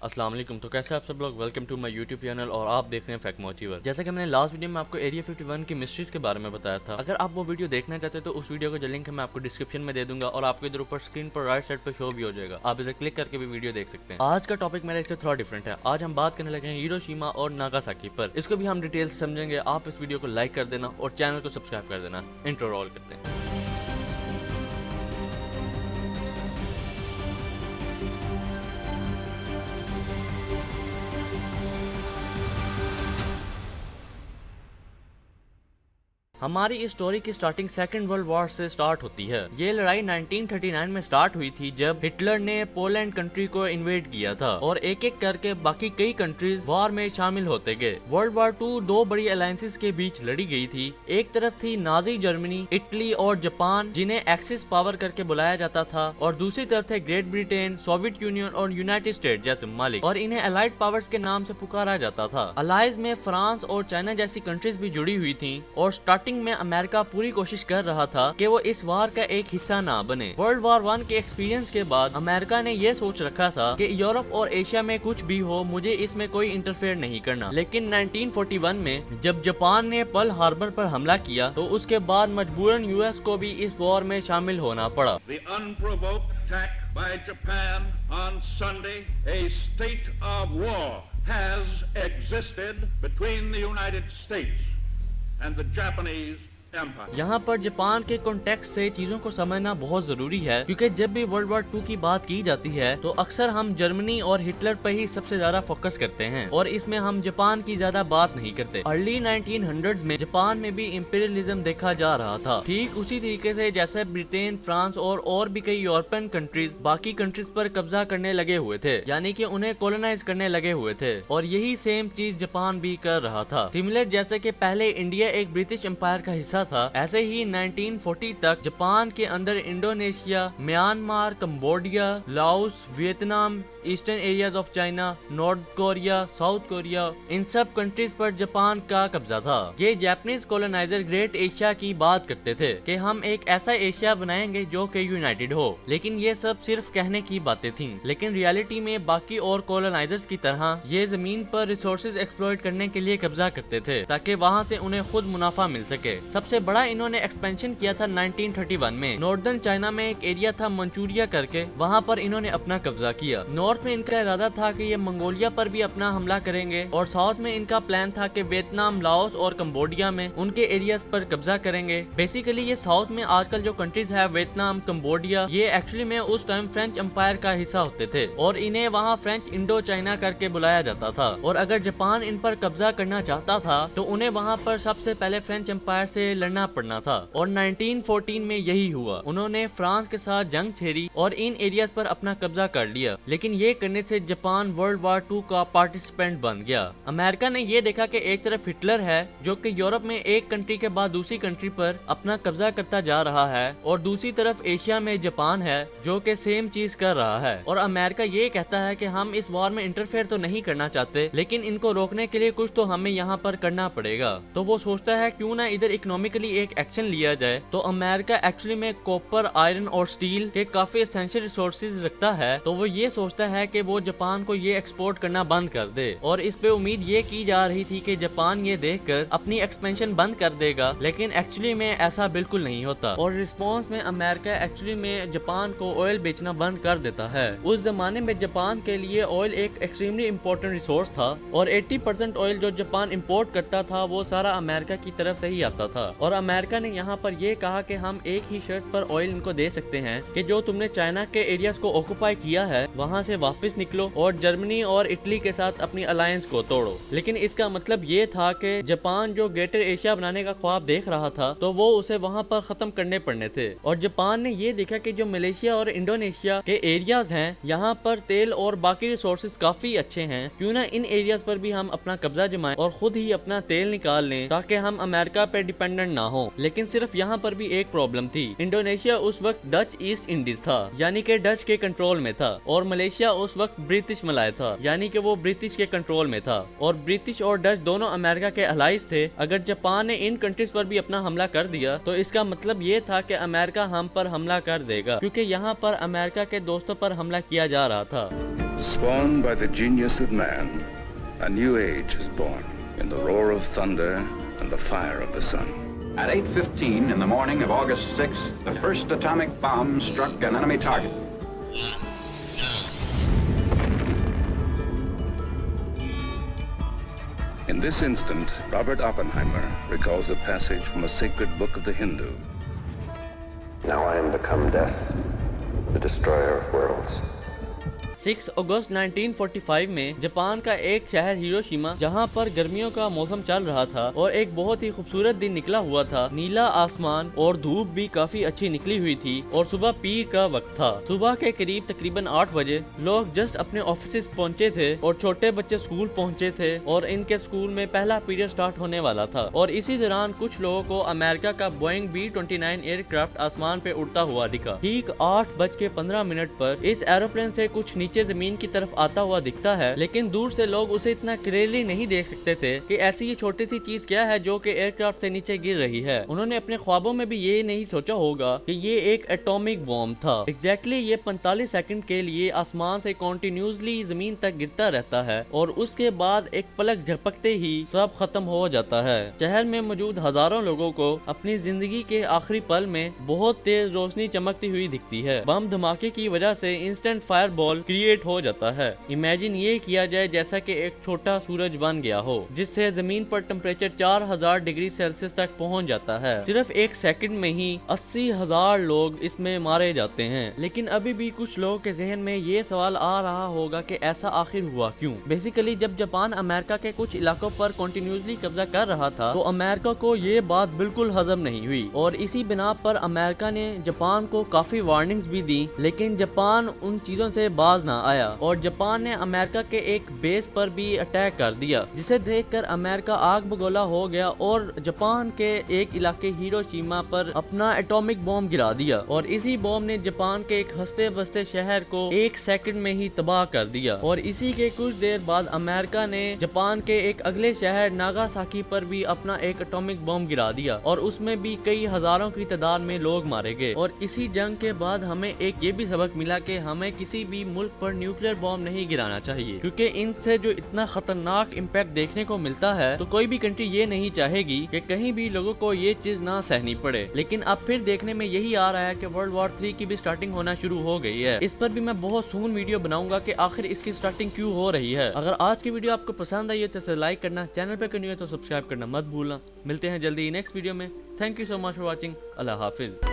अस्सलाम वालेकुम। तो कैसे आप सब लोग, welcome to my YouTube channel और आप देख रहे हैं फैक्ट मोटिवर। जैसा कि मैंने लास्ट वीडियो में आपको एरिया 51 की मिस्ट्रीज के बारे में बताया था, अगर आप वो वीडियो देखना चाहते हैं तो उस वीडियो का जो लिंक है मैं आपको डिस्क्रिप्शन में दे दूंगा और आपको इधर ऊपर स्क्रीन पर राइट साइड पर शो भी हो जाएगा, आप इसे क्लिक करके भी वीडियो देख सकते हैं। आज का टॉपिक मेरा इससे थोड़ा डिफरेंट है। आज हम बात करने लगे हैं हिरोशिमा और नागासाकी पर। इसको भी हम डिटेल समझेंगे। आप इस वीडियो को लाइक कर देना और चैनल को सब्सक्राइब कर देना। इंट्रो रोल करते हैं। हमारी इस स्टोरी की स्टार्टिंग सेकेंड वर्ल्ड वॉर से स्टार्ट होती है। ये लड़ाई 1939 में स्टार्ट हुई थी जब हिटलर ने पोलैंड कंट्री को इन्वेड किया था और एक एक करके बाकी कई कंट्रीज वॉर में शामिल होते गए। वर्ल्ड वॉर 2 दो बड़ी अलायंसेस के बीच लड़ी गई थी। एक तरफ थी नाजी जर्मनी, इटली और जापान जिन्हें एक्सिस पावर करके बुलाया जाता था, और दूसरी तरफ थे ग्रेट ब्रिटेन, सोवियत यूनियन और यूनाइटेड स्टेट जैसे ममालिक, और इन्हें अलाइड पावर्स के नाम से पुकारा जाता था। अलाइज में फ्रांस और चाइना जैसी कंट्रीज भी जुड़ी हुई थी और स्टार्टिंग में अमेरिका पूरी कोशिश कर रहा था कि वो इस वार का एक हिस्सा ना बने। वर्ल्ड वॉर 1 के एक्सपीरियंस के बाद अमेरिका ने ये सोच रखा था कि यूरोप और एशिया में कुछ भी हो, मुझे इसमें कोई इंटरफेयर नहीं करना। लेकिन 1941 में जब जापान ने पर्ल हार्बर पर हमला किया तो उसके बाद मजबूरन यूएस को भी इस वॉर में शामिल होना पड़ा। The unprovoked attack by Japan on Sunday, a state of war has existed between the United States and the Japanese Empire. यहाँ पर जापान के कॉन्टेक्स्ट से चीजों को समझना बहुत जरूरी है, क्योंकि जब भी वर्ल्ड वॉर 2 की बात की जाती है तो अक्सर हम जर्मनी और हिटलर पर ही सबसे ज्यादा फोकस करते हैं और इसमें हम जापान की ज्यादा बात नहीं करते। अर्ली 1900s में जापान में भी इंपीरियलिज्म देखा जा रहा था, ठीक उसी तरीके से जैसे ब्रिटेन, फ्रांस और भी कई यूरोपियन कंट्रीज बाकी कंट्रीज पर कब्जा करने लगे हुए थे, यानी कि उन्हें कॉलोनाइज करने लगे हुए थे। और यही सेम चीज जापान भी कर रहा था। सिमिलर जैसे कि पहले इंडिया एक ब्रिटिश एम्पायर का हिस्सा था, ऐसे ही 1940 तक जापान के अंदर Indonesia, Myanmar, Cambodia, Laos, Vietnam, eastern areas of China, north Korea, south Korea, इन सब कंट्रीज पर जापान का कब्जा था। ये जापानीज कॉलोनाइजर ग्रेट एशिया की बात करते थे कि हम एक ऐसा एशिया बनाएंगे जो कि यूनाइटेड हो, लेकिन ये सब सिर्फ कहने की बातें थीं। लेकिन रियलिटी में बाकी और कॉलोनाइजर्स की तरह ये जमीन पर रिसोर्सेज एक्सप्लॉइट करने के लिए कब्जा करते थे ताकि वहाँ से उन्हें खुद मुनाफा मिल सके। सबसे बड़ा इन्होंने एक्सपेंशन किया था 1931 में। नॉर्दर्न चाइना में एक एरिया था मंचूरिया करके, वहाँ पर इन्होंने अपना कब्जा किया। नॉर्थ में इनका इरादा था कि ये मंगोलिया पर भी अपना हमला करेंगे और साउथ में इनका प्लान था कि वियतनाम, लाओस और कंबोडिया में उनके एरियाज पर कब्जा करेंगे। बेसिकली ये साउथ में आजकल जो कंट्रीज है, वियतनाम, कंबोडिया, ये एक्चुअली में उस टाइम फ्रेंच एम्पायर का हिस्सा होते थे और इन्हें वहाँ फ्रेंच इंडो चाइना करके बुलाया जाता था। और अगर जापान इन पर कब्जा करना चाहता था तो उन्हें वहाँ पर सबसे पहले फ्रेंच एम्पायर से लड़ना पड़ना था और 1914 में यही हुआ। उन्होंने फ्रांस के साथ जंग छेड़ी और इन एरियाज पर अपना कब्जा कर लिया। लेकिन ये करने से जापान वर्ल्ड वॉर 2 का पार्टिसिपेंट बन गया। अमेरिका ने ये देखा कि एक तरफ हिटलर है जो कि यूरोप में एक कंट्री के बाद दूसरी कंट्री पर अपना कब्जा करता जा रहा है, और दूसरी तरफ एशिया में जापान है जो कि सेम चीज कर रहा है। और अमेरिका ये कहता है कि हम इस वॉर में इंटरफेयर तो नहीं करना चाहते, लेकिन इनको रोकने के लिए कुछ तो हमें यहाँ पर करना पड़ेगा। तो वो सोचता है क्यों ना इधर इकोनॉमिकली एक एक्शन लिया जाए। तो अमेरिका एक्चुअली में कॉपर, आयरन और स्टील के काफी एसेंशियल रिसोर्सेज रखता है, तो वो ये सोचता है कि वो जापान को ये एक्सपोर्ट करना बंद कर दे। और इस पे उम्मीद ये की जा रही थी कि जापान ये देखकर अपनी एक्सपेंशन बंद कर देगा, लेकिन एक्चुअली में ऐसा बिल्कुल नहीं होता। और रिस्पॉन्स में अमेरिका एक्चुअली में जापान को ऑयल बेचना बंद कर देता है। उस जमाने में जापान के लिए ऑयल एक एक्सट्रीमली इम्पोर्टेंट रिसोर्स था और 80% ऑयल जो जापान इम्पोर्ट करता था वो सारा अमेरिका की तरफ से ही आता था। और अमेरिका ने यहाँ पर ये कहा कि हम एक ही शर्त पर ऑयल इनको दे सकते हैं कि जो तुमने चाइना के एरियाज को ऑक्युपाई किया है वहाँ से वापस निकलो और जर्मनी और इटली के साथ अपनी अलायंस को तोड़ो। लेकिन इसका मतलब ये था कि जापान जो ग्रेटर एशिया बनाने का ख्वाब देख रहा था तो वो उसे वहाँ पर खत्म करने पड़ने थे। और जापान ने ये देखा कि जो मलेशिया और इंडोनेशिया के एरियाज हैं यहाँ पर तेल और बाकी रिसोर्सेज काफी अच्छे हैं, क्यों ना इन एरियाज पर भी हम अपना कब्जा जमाएं और खुद ही अपना तेल निकाल लें ताकि हम अमेरिका पे डिपेंडेंट ना हो। लेकिन सिर्फ यहाँ पर भी एक प्रॉब्लम थी। इंडोनेशिया उस वक्त डच ईस्ट इंडीज था, यानी कि डच के कंट्रोल में था, और मलेशिया उस वक्त ब्रिटिश मलाय था, यानी कि वो ब्रिटिश के कंट्रोल में था। और ब्रिटिश और डच दोनों अमेरिका के अलाइज थे। अगर जापान ने इन कंट्रीज पर भी अपना हमला कर दिया तो इसका मतलब ये था कि अमेरिका हम पर हमला कर देगा, क्योंकि यहाँ पर अमेरिका के दोस्तों पर हमला किया जा रहा था। Spawned by the genius of man, a new age is born in the roar of thunder and the fire of the sun. At 8:15 in the morning of August 6th, the first atomic bomb struck an enemy target. In this instant, Robert Oppenheimer recalls a passage from a sacred book of the Hindu. Now I am become death, the destroyer of worlds. 6 अगस्त 1945 में Japan का एक शहर Hiroshima, जहां पर गर्मियों का मौसम चल रहा था और एक बहुत ही खूबसूरत दिन निकला हुआ था। नीला आसमान और धूप भी काफी अच्छी निकली हुई थी और सुबह पीर का वक्त था। सुबह के करीब तकरीबन 8 बजे लोग जस्ट अपने ऑफिस पहुंचे थे और छोटे बच्चे स्कूल पहुंचे थे और इनके स्कूल में पहला पीरियड स्टार्ट होने वाला था। और इसी दौरान कुछ लोगों को अमेरिका का बोइंग B-29 एयरक्राफ्ट आसमान पे उड़ता हुआ दिखा। ठीक 8:15 पर इस एरोप्लेन से कुछ नीचे जमीन की तरफ आता हुआ दिखता है, लेकिन दूर से लोग उसे इतना क्लियरली नहीं देख सकते थे कि ऐसी ये छोटी सी चीज क्या है जो कि एयरक्राफ्ट से नीचे गिर रही है। उन्होंने अपने ख्वाबों में भी ये नहीं सोचा होगा कि ये एक एटॉमिक बॉम्ब था। एग्जैक्टली ये 45 सेकंड के लिए आसमान से कॉन्टिन्यूसली जमीन तक गिरता रहता है और उसके बाद एक पलक झपकते ही सब खत्म हो जाता है। शहर में मौजूद हजारों लोगों को अपनी जिंदगी के आखिरी पल में बहुत तेज रोशनी चमकती हुई दिखती है। बम धमाके की वजह से इंस्टेंट फायर बॉल क्रिएट हो जाता है। इमेजिन ये किया जाए जैसा कि एक छोटा सूरज बन गया हो, जिससे जमीन पर टेम्परेचर 4000 डिग्री सेल्सियस तक पहुंच जाता है। सिर्फ एक सेकंड में ही 80,000 लोग इसमें मारे जाते हैं। लेकिन अभी भी कुछ लोगों के जहन में ये सवाल आ रहा होगा कि ऐसा आखिर हुआ क्यों। बेसिकली जब जापान अमेरिका के कुछ इलाकों पर कंटिन्यूसली कब्जा कर रहा था तो अमेरिका को ये बात बिल्कुल हजम नहीं हुई और इसी बिना पर अमेरिका ने जापान को काफी वार्निंग्स भी दी, लेकिन जापान उन चीजों से बाज ना आया और जापान ने अमेरिका के एक बेस पर भी अटैक कर दिया, जिसे देखकर अमेरिका आग बगोला हो गया और जापान के एक इलाके हिरोशिमा पर अपना एटॉमिक बॉम्ब गिरा दिया। और इसी बॉम्ब ने जापान के एक हंसते बसते शहर को एक सेकंड में ही तबाह कर दिया। और इसी के कुछ देर बाद अमेरिका ने जापान के एक अगले शहर नागासाकी पर भी अपना एक एटॉमिक बॉम्ब गिरा दिया और उसमें भी कई हजारों की तादाद में लोग मारे गए। और इसी जंग के बाद हमें एक ये भी सबक मिला कि हमें किसी भी मुल्क पर न्यूक्लियर बॉम्ब नहीं गिराना चाहिए, क्योंकि इनसे जो इतना खतरनाक इम्पैक्ट देखने को मिलता है तो कोई भी कंट्री ये नहीं चाहेगी कि कहीं भी लोगों को ये चीज ना सहनी पड़े। लेकिन अब फिर देखने में यही आ रहा है कि वर्ल्ड वॉर 3 की भी स्टार्टिंग होना शुरू हो गई है। इस पर भी मैं बहुत सून वीडियो बनाऊंगा कि आखिर इसकी स्टार्टिंग क्यों हो रही है। अगर आज की वीडियो आपको पसंद आई है तो इसे लाइक करना, चैनल पे न्यू है तो सब्सक्राइब करना मत भूलना। मिलते हैं जल्दी नेक्स्ट वीडियो में। Thank you so much for watching. Allah Hafiz.